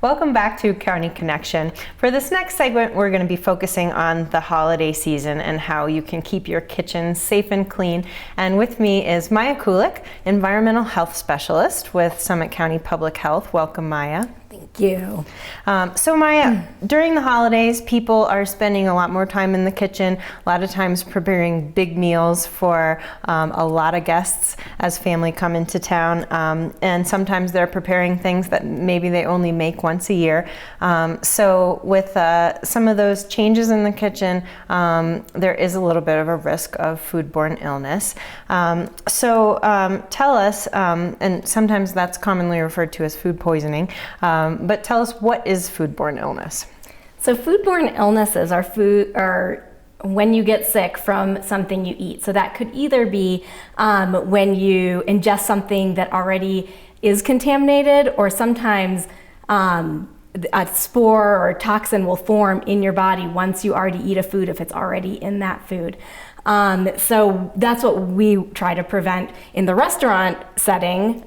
Welcome back to County Connection. For this next segment, we're going to be focusing on the holiday season and how you can keep your kitchen safe and clean. And with me is Maya Kulik, Environmental Health Specialist with Summit County Public Health. Welcome, Maya. Thank you. So Maya, during the holidays, people are spending a lot more time in the kitchen, a lot of times preparing big meals for a lot of guests as family come into town. And sometimes they're preparing things that maybe they only make once a year. So with some of those changes in the kitchen, there is a little bit of a risk of foodborne illness. So tell us, and sometimes that's commonly referred to as food poisoning, but tell us, what is foodborne illness? So foodborne illnesses are when you get sick from something you eat. So that could either be when you ingest something that already is contaminated, or sometimes a spore or toxin will form in your body once you already eat a food if it's already in that food. So that's what we try to prevent in the restaurant setting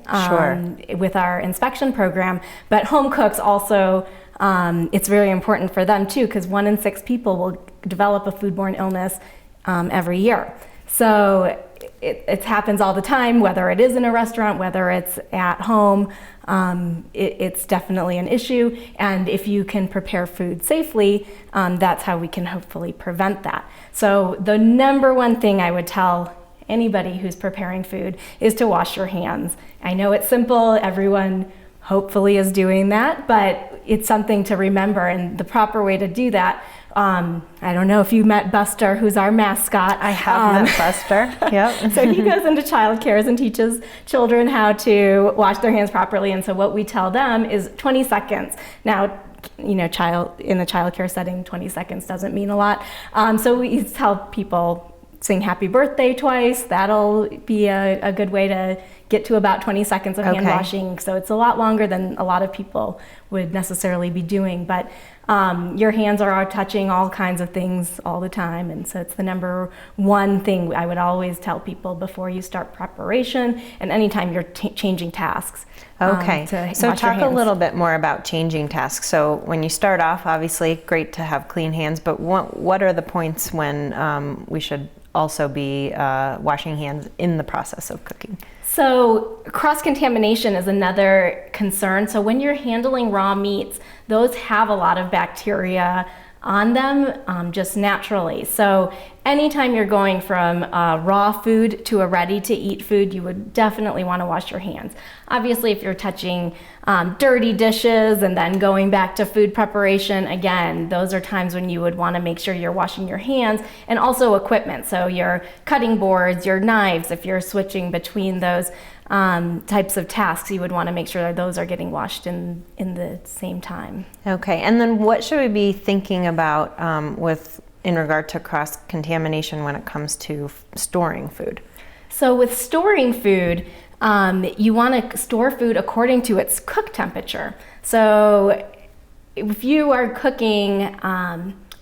with our inspection program. But home cooks also, it's very important for them too, because 1 in 6 people will develop a foodborne illness every year. So it happens all the time, whether it is in a restaurant, whether it's at home. It's definitely an issue, and if you can prepare food safely, that's how we can hopefully prevent that. So the number one thing I would tell anybody who's preparing food is to wash your hands. I know it's simple, everyone hopefully is doing that, but it's something to remember, and the proper way to do that. I don't know if you met Buster, who's our mascot. I have met Buster. Yep. So he goes into child cares and teaches children how to wash their hands properly. And so what we tell them is 20 seconds. Now, you know, in a child care setting, 20 seconds doesn't mean a lot. So we tell people, sing happy birthday twice. That'll be a good way to get to about 20 seconds of hand washing. So it's a lot longer than a lot of people would necessarily be doing. But your hands are touching all kinds of things all the time. And so it's the number one thing I would always tell people before you start preparation and anytime you're changing tasks. Okay, so talk a little bit more about changing tasks. So when you start off, obviously great to have clean hands, but what are the points when we should also be washing hands in the process of cooking? So cross-contamination is another concern. So when you're handling raw meats, those have a lot of bacteria on them just naturally. So anytime you're going from raw food to a ready-to-eat food, you would definitely want to wash your hands. Obviously, if you're touching dirty dishes and then going back to food preparation, again, those are times when you would want to make sure you're washing your hands, and also equipment. So your cutting boards, your knives, if you're switching between those types of tasks, you would want to make sure that those are getting washed in the same time. Okay, and then what should we be thinking about in regard to cross-contamination when it comes to storing food? So with storing food, you want to store food according to its cook temperature. So if you are cooking,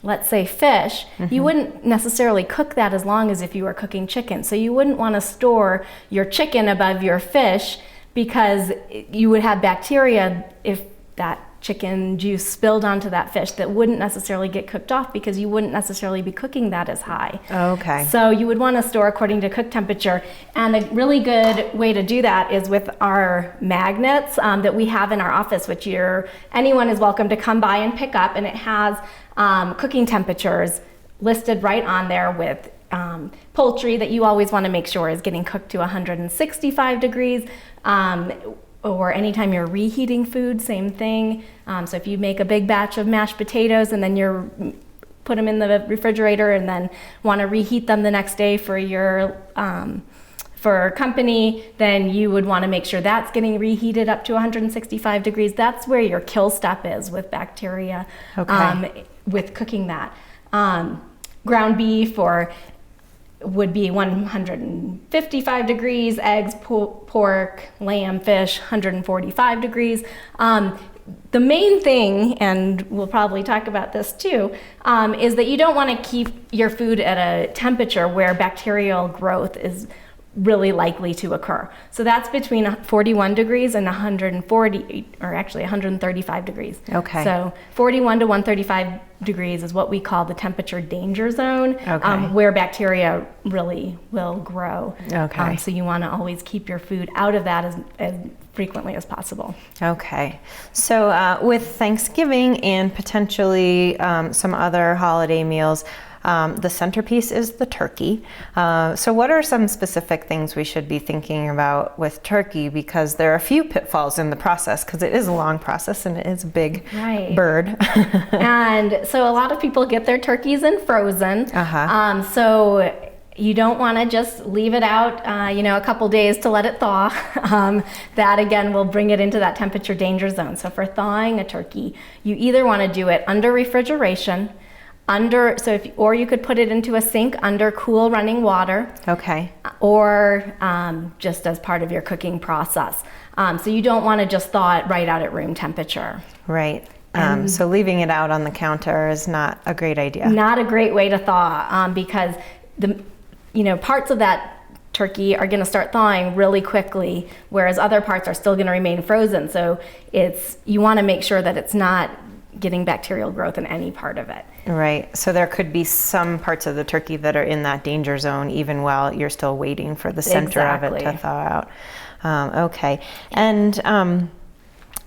let's say fish, you wouldn't necessarily cook that as long as if you were cooking chicken. So you wouldn't want to store your chicken above your fish, because you would have bacteria if that chicken juice spilled onto that fish that wouldn't necessarily get cooked off, because you wouldn't necessarily be cooking that as high. Okay. So you would want to store according to cook temperature. And a really good way to do that is with our magnets that we have in our office, which anyone is welcome to come by and pick up, and it has cooking temperatures listed right on there with poultry that you always want to make sure is getting cooked to 165 degrees. Or anytime you're reheating food, same thing. So if you make a big batch of mashed potatoes and then you put them in the refrigerator and then want to reheat them the next day for your for company, then you would want to make sure that's getting reheated up to 165 degrees. That's where your kill step is with bacteria, with cooking that. Ground beef would be 155 degrees, eggs, pork, lamb, fish, 145 degrees. The main thing, and we'll probably talk about this too, is that you don't want to keep your food at a temperature where bacterial growth is really likely to occur. So that's between 41 degrees and 140, or actually 135 degrees. Okay. So 41 to 135 degrees is what we call the temperature danger zone, Okay. where bacteria really will grow. Okay. So you want to always keep your food out of that as frequently as possible. Okay. So with Thanksgiving and potentially some other holiday meals, the centerpiece is the turkey. So what are some specific things we should be thinking about with turkey? Because there are a few pitfalls in the process, because it is a long process and it is a big bird. And so a lot of people get their turkeys in frozen. So you don't want to just leave it out, a couple days to let it thaw. That again will bring it into that temperature danger zone. So for thawing a turkey, you either want to do it under refrigeration, or you could put it into a sink under cool running water. Okay. Or just as part of your cooking process. So you don't want to just thaw it right out at room temperature. Right. So leaving it out on the counter is not a great idea. Not a great way to thaw, because parts of that turkey are going to start thawing really quickly, whereas other parts are still going to remain frozen. So you want to make sure that it's not getting bacterial growth in any part of it. Right. So there could be some parts of the turkey that are in that danger zone even while you're still waiting for the center of it to thaw out. Okay. And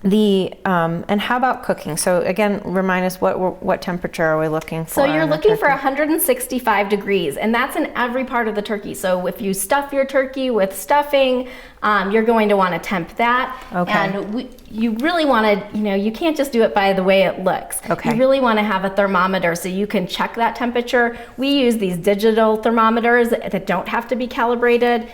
and how about cooking? So again, remind us what temperature are we looking for? So you're looking for 165 degrees, and that's in every part of the turkey. So if you stuff your turkey with stuffing, you're going to want to temp that. Okay. And you really want to, you can't just do it by the way it looks. Okay. You really want to have a thermometer so you can check that temperature. We use these digital thermometers that don't have to be calibrated.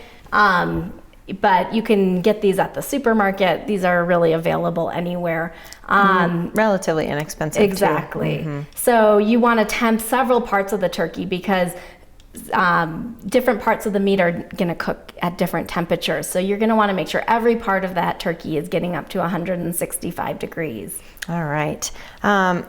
But you can get these at the supermarket. These are really available anywhere. Relatively inexpensive. Exactly. Too. Mm-hmm. So you want to temp several parts of the turkey because different parts of the meat are going to cook at different temperatures. So you're going to want to make sure every part of that turkey is getting up to 165 degrees. All right.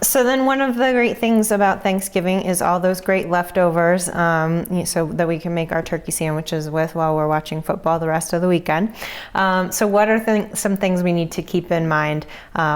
So then one of the great things about Thanksgiving is all those great leftovers, so that we can make our turkey sandwiches with while we're watching football the rest of the weekend. So what are some things we need to keep in mind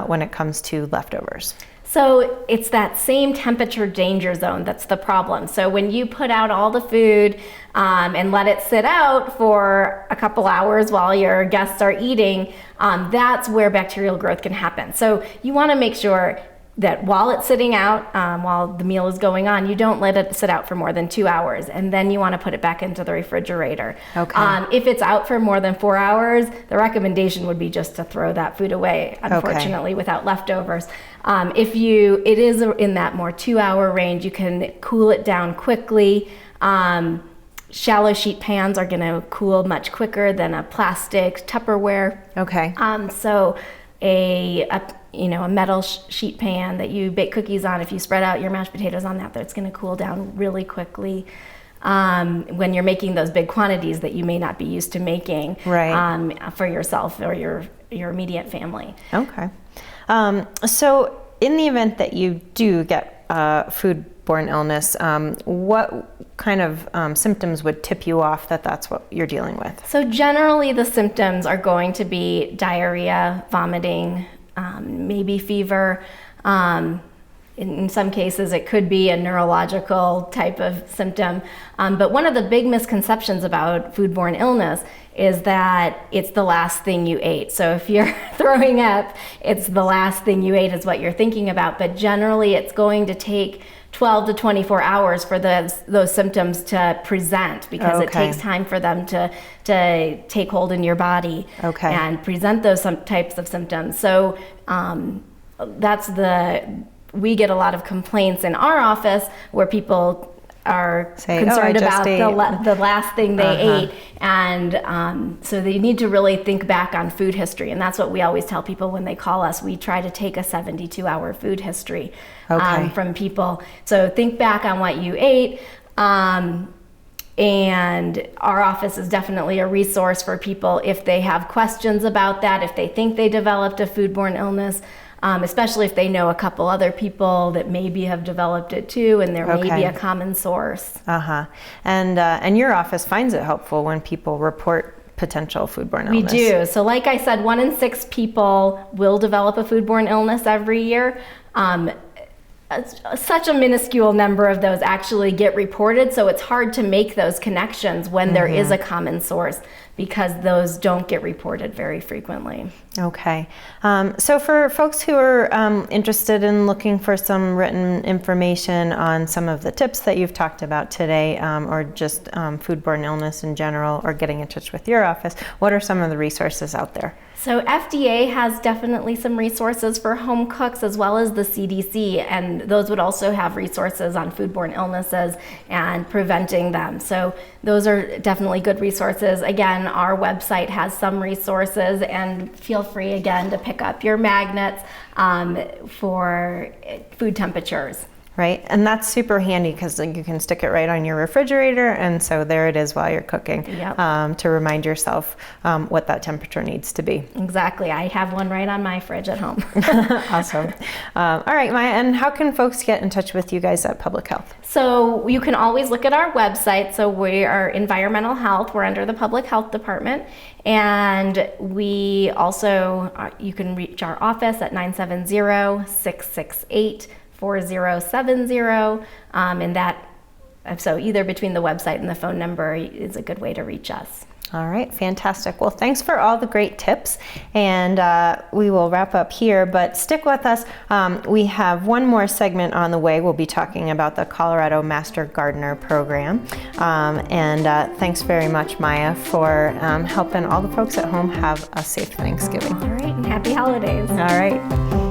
when it comes to leftovers? So it's that same temperature danger zone that's the problem. So when you put out all the food and let it sit out for a couple hours while your guests are eating, that's where bacterial growth can happen. So you want to make sure that while it's sitting out, while the meal is going on, you don't let it sit out for more than 2 hours, and then you want to put it back into the refrigerator. Okay. If it's out for more than 4 hours, the recommendation would be just to throw that food away, unfortunately, without leftovers. If it is in that more 2 hour range, you can cool it down quickly. Shallow sheet pans are going to cool much quicker than a plastic Tupperware. Okay. So a metal sheet pan that you bake cookies on, if you spread out your mashed potatoes on that, it's going to cool down really quickly when you're making those big quantities that you may not be used to making for yourself or your immediate family. Okay. So in the event that you do get food-borne illness, what kind of symptoms would tip you off that that's what you're dealing with? So generally the symptoms are going to be diarrhea, vomiting, maybe fever. In some cases, it could be a neurological type of symptom. But one of the big misconceptions about food-borne illness is that it's the last thing you ate. So if you're throwing up, it's the last thing you ate is what you're thinking about. But generally, it's going to take 12 to 24 hours for those symptoms to present, because it takes time for them to take hold in your body and present those types of symptoms. So we get a lot we in our office where people are concerned about the last thing they ate, and so they need to really think back on food history, and that's what we always tell people when they call us. We try to take a 72-hour food history from people. So think back on what you ate. And our office is definitely a resource for people if they have questions about that, if they think they developed a foodborne illness, especially if they know a couple other people that maybe have developed it too, and there may be a common source. And your office finds it helpful when people report potential foodborne illness. We do. So like I said, 1 in 6 people will develop a foodborne illness every year. Such a minuscule number of those actually get reported, so it's hard to make those connections when there is a common source, because those don't get reported very frequently. Okay. So for folks who are interested in looking for some written information on some of the tips that you've talked about today, or just foodborne illness in general, or getting in touch with your office, what are some of the resources out there? So FDA has definitely some resources for home cooks, as well as the CDC, and those would also have resources on foodborne illnesses and preventing them. So those are definitely good resources. Again, our website has some resources, and feel free again to pick up your magnets for food temperatures. Right, and that's super handy because you can stick it right on your refrigerator, and so there it is while you're cooking, to remind yourself what that temperature needs to be. Exactly, I have one right on my fridge at home. Awesome. All right, Maya, and how can folks get in touch with you guys at Public Health? So you can always look at our website. So we are environmental health, we're under the Public Health Department, and we also, you can reach our office at 970-668-4070, and that, so either between the website and the phone number is a good way to reach us. All right, fantastic. Well, thanks for all the great tips, and we will wrap up here, but stick with us. We have one more segment on the way. We'll be talking about the Colorado Master Gardener Program, and thanks very much, Maya, for helping all the folks at home have a safe Thanksgiving. All right, and happy holidays. All right.